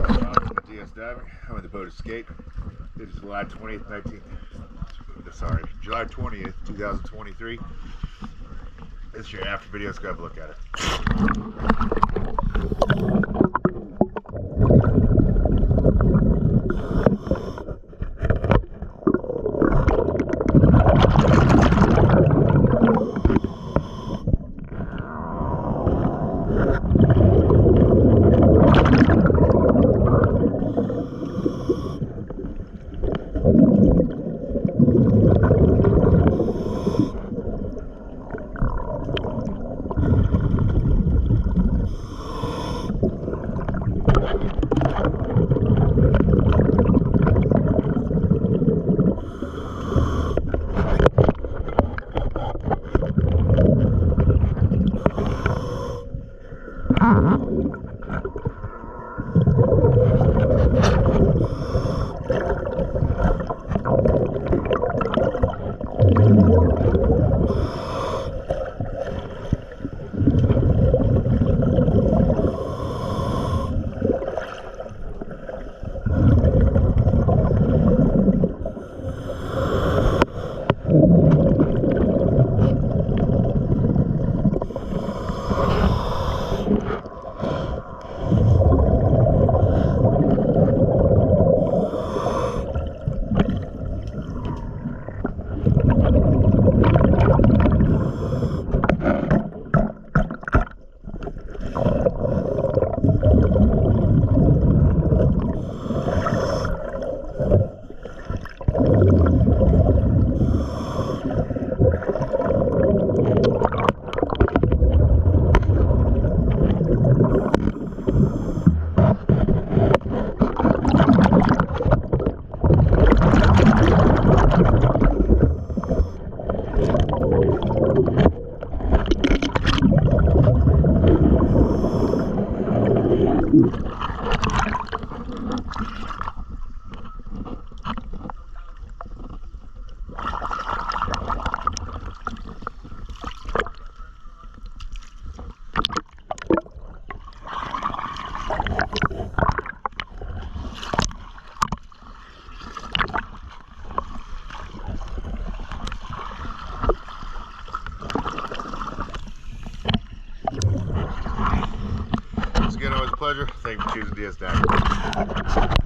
DS Diving. I'm in the boat Escape. It is July 20th, 2023. This is your after video. Let's go have a look at it. Once again, always a pleasure. Thank you for choosing DS Diving.